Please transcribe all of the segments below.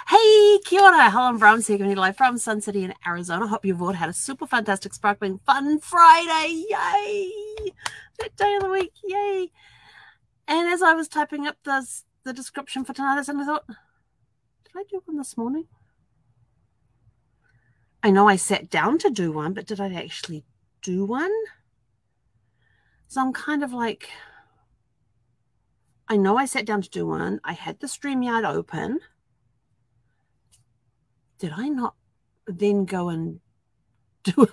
Hey, kia ora, Helen Brahms here, coming live from Sun City in Arizona. Hope you've all had a super fantastic, sparkling, fun Friday. Yay! That day of the week, yay! And as I was typing up the description for tonight, I suddenly thought, did I do one this morning? I know I sat down to do one, but did I actually do one? So I'm kind of like, I know I sat down to do one. I had the StreamYard open. Did I not then go and do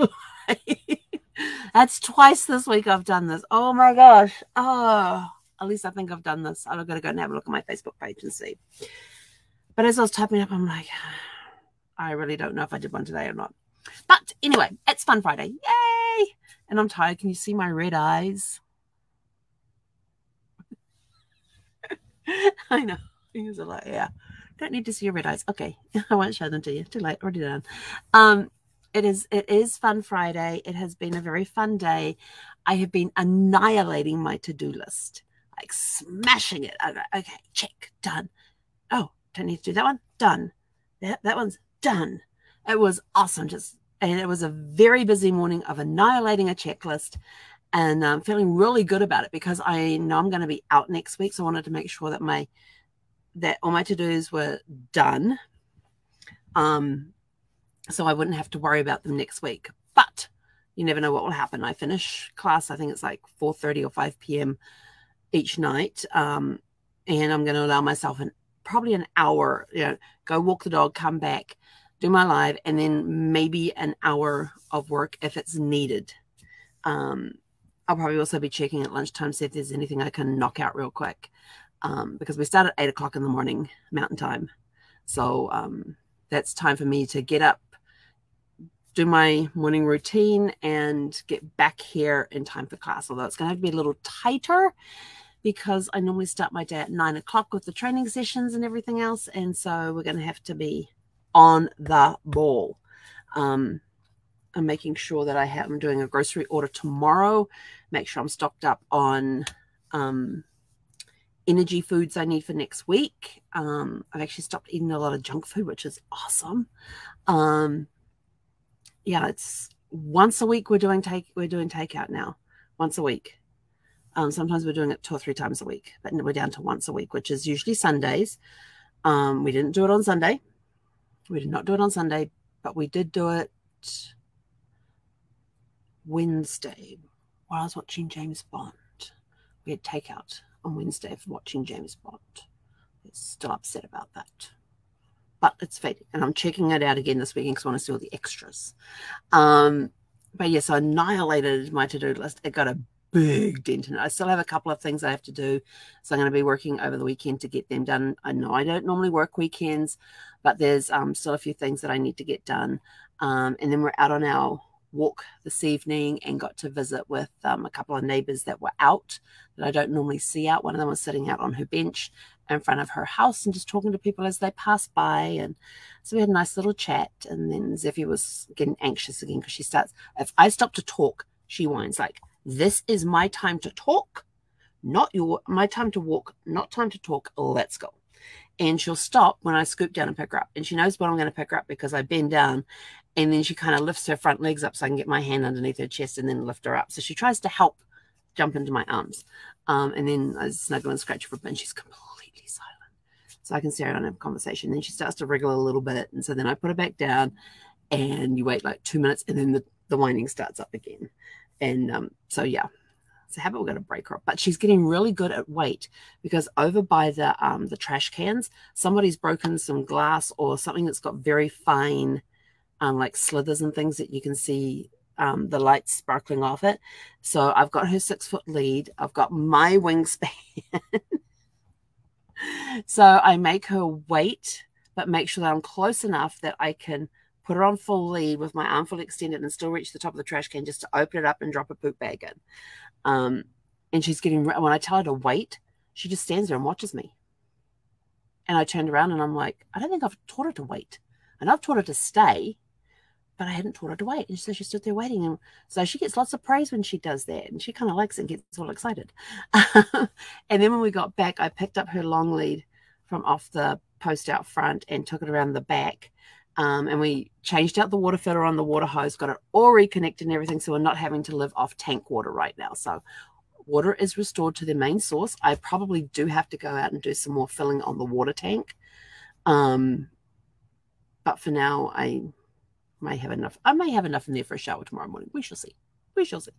it? That's twice this week I've done this. Oh my gosh. Oh, at least I think I've done this. I've got to go and have a look at my Facebook page and see. But as I was typing up, I'm like, I really don't know if I did one today or not. But anyway, it's Fun Friday. Yay! And I'm tired. Can you see my red eyes? I know. Things are like, yeah. Don't need to see your red eyes. Okay. I won't show them to you. Too late. Already done. It is Fun Friday. It has been a very fun day. I have been annihilating my to-do list, like smashing it. Okay, check, done. Oh, don't need to do that one. Done. That one's done. It was awesome. And it was a very busy morning of annihilating a checklist, and I'm feeling really good about it because I know I'm going to be out next week. So I wanted to make sure that all my to-dos were done. So I wouldn't have to worry about them next week. But you never know what will happen. I finish class, I think it's like 4:30 or 5 p.m. each night. And I'm going to allow myself probably an hour, go walk the dog, come back, do my live, and then maybe an hour of work if it's needed. I'll probably also be checking at lunchtime, see if there's anything I can knock out real quick. Because we start at 8 o'clock in the morning, Mountain Time. So that's time for me to get up, do my morning routine, and get back here in time for class. Although it's going to have to be a little tighter because I normally start my day at 9 o'clock with the training sessions and everything else. And so we're going to have to be on the ball. I'm making sure that I'm doing a grocery order tomorrow, make sure I'm stocked up on energy foods I need for next week. I've actually stopped eating a lot of junk food, which is awesome. Yeah, it's once a week we're doing takeout now. Once a week. Sometimes we're doing it 2 or 3 times a week, but we're down to once a week, which is usually Sundays. We didn't do it on Sunday. We did not do it on Sunday, but we did do it Wednesday while I was watching James Bond. We had takeout on Wednesday for watching James Bond. I'm still upset about that. But it's fading. And I'm checking it out again this weekend because I want to see all the extras. But yes, I annihilated my to-do list. It got a big dent in it. I still have a couple of things I have to do. So I'm going to be working over the weekend to get them done. I know I don't normally work weekends, but there's still a few things that I need to get done. And then we're out on our walk this evening and got to visit with a couple of neighbors that were out that I don't normally see out. One of them was sitting out on her bench in front of her house and just talking to people as they pass by. And so we had a nice little chat. And then Zeffie was getting anxious again because she starts, if I stop to talk, she whines like, this is my time to talk, not my time to walk, not time to talk. Let's go. And she'll stop when I scoop down and pick her up. And she knows what I'm going to pick her up because I bend down. And then she kind of lifts her front legs up so I can get my hand underneath her chest and then lift her up. So she tries to help jump into my arms. And then I snuggle and scratch her and she's completely silent. So I can see her and have a conversation. Then she starts to wriggle a little bit. And so then I put her back down and you wait like 2 minutes and then the whining starts up again. And so, yeah, it's a habit we're going to break her up. But she's getting really good at weight because over by the trash cans, somebody's broken some glass or something that's got very fine like slithers and things that you can see the lights sparkling off it. So I've got her 6-foot lead. I've got my wingspan. So I make her wait, but make sure that I'm close enough that I can put her on full lead with my arm fully extended and still reach the top of the trash can just to open it up and drop a poop bag in. And she's getting, when I tell her to wait, she just stands there and watches me. And I turned around and I'm like, I don't think I've taught her to wait. And I've taught her to stay, but I hadn't taught her to wait. And so she stood there waiting. And so she gets lots of praise when she does that. And she kind of likes it and gets all excited. And then when we got back, I picked up her long lead from off the post out front and took it around the back. And we changed out the water filter on the water hose, got it all reconnected and everything. So we're not having to live off tank water right now. So water is restored to the main source. I probably do have to go out and do some more filling on the water tank. But for now, I may have enough. I may have enough in there for a shower tomorrow morning. We shall see. We shall see.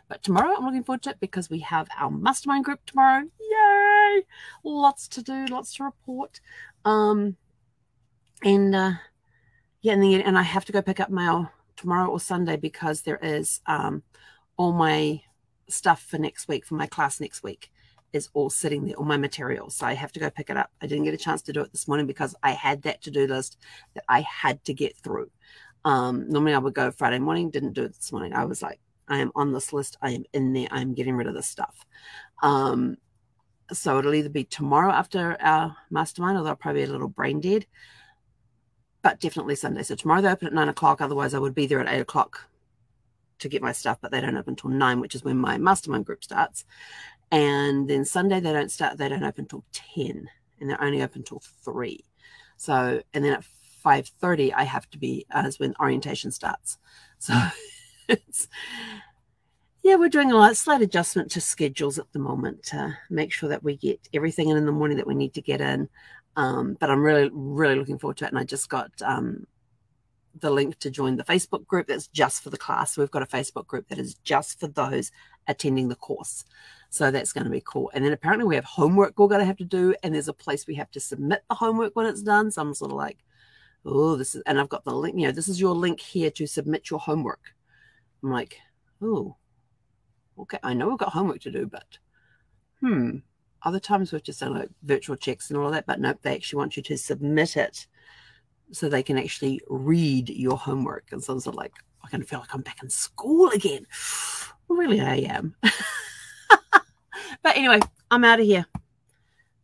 But tomorrow, I'm looking forward to it because we have our mastermind group tomorrow. Yay! Lots to do, lots to report. Yeah, and I have to go pick up mail tomorrow or Sunday because there is all my stuff for next week, for my class next week, is all sitting there, all my materials. So I have to go pick it up. I didn't get a chance to do it this morning because I had that to-do list that I had to get through. Normally I would go Friday morning, didn't do it this morning. I was like, I am on this list. I am in there. I'm getting rid of this stuff. So it'll either be tomorrow after our mastermind, although I'll probably be a little brain dead, but definitely Sunday. So tomorrow they open at 9 o'clock. Otherwise I would be there at 8 o'clock to get my stuff, but they don't open until 9, which is when my mastermind group starts. And then Sunday they don't open until 10, and they're only open until 3. So, and then at 5:30 I have to be, as when orientation starts. So it's, yeah, we're doing a slight adjustment to schedules at the moment to make sure that we get everything in the morning that we need to get in. But I'm really, really looking forward to it. And I just got the link to join the Facebook group that's just for the class. So we've got a Facebook group that is just for those attending the course. So that's going to be cool. And then apparently we have homework we're going to have to do. And there's a place we have to submit the homework when it's done. So I'm sort of like, oh, this is, and I've got the link, you know, this is your link here to submit your homework. I'm like, oh, okay, I know we've got homework to do, but other times we've just done like virtual checks and all of that, but nope, they actually want you to submit it so they can actually read your homework. And so I'm sort of like, I can feel like I'm back in school again. Really, I am. But anyway, I'm out of here.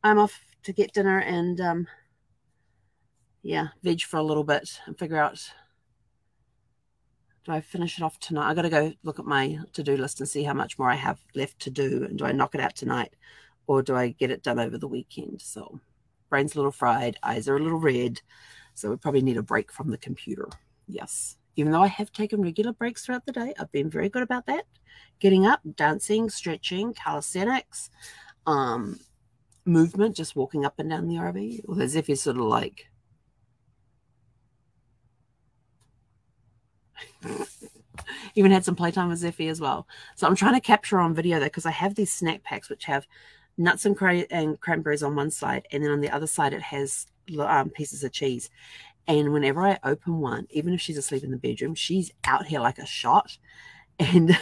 I'm off to get dinner and yeah, veg for a little bit and figure out, do I finish it off tonight? I got to go look at my to-do list and see how much more I have left to do. And do I knock it out tonight or do I get it done over the weekend? So brain's a little fried, eyes are a little red. So we probably need a break from the computer. Yes. Even though I have taken regular breaks throughout the day, I've been very good about that. Getting up, dancing, stretching, calisthenics, movement, just walking up and down the RV. Well, as if you're sort of like, even had some playtime with Zeffie as well. So I'm trying to capture on video though, because I have these snack packs which have nuts and cranberries on one side, and then on the other side it has pieces of cheese. And whenever I open one, even if she's asleep in the bedroom, she's out here like a shot. And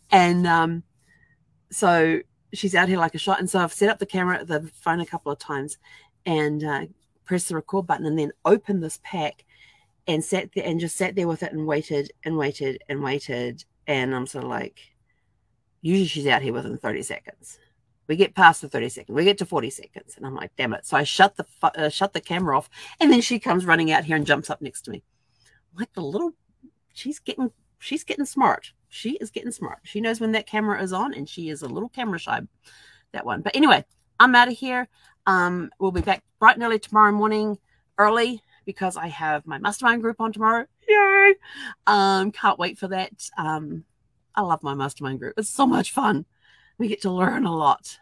and so she's out here like a shot. And so I've set up the camera, the phone a couple of times, and pressed the record button, and then opened this pack and sat there and just sat there with it and waited and waited and waited. And I'm sort of like, usually she's out here within 30 seconds. We get past the 30 seconds. We get to 40 seconds. And I'm like, damn it. So I shut the camera off. And then she comes running out here and jumps up next to me. I'm like, the little, she's getting smart. She is getting smart. She knows when that camera is on, and she is a little camera shy, that one. But anyway, I'm out of here. We'll be back bright and early tomorrow morning, early, because I have my mastermind group on tomorrow. Yay! Can't wait for that. I love my mastermind group. It's so much fun. We get to learn a lot.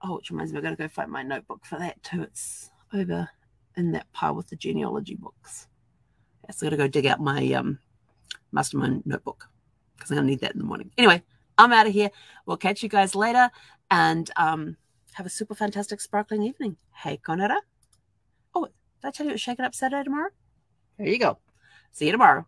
Oh, which reminds me, I've got to go find my notebook for that too. It's over in that pile with the genealogy books. Yeah, so I've got to go dig out my mastermind notebook because I'm going to need that in the morning. Anyway, I'm out of here. We'll catch you guys later, and have a super fantastic sparkling evening. Hey, Conora. Oh, did I tell you it was Shake It Up Saturday tomorrow? There you go. See you tomorrow.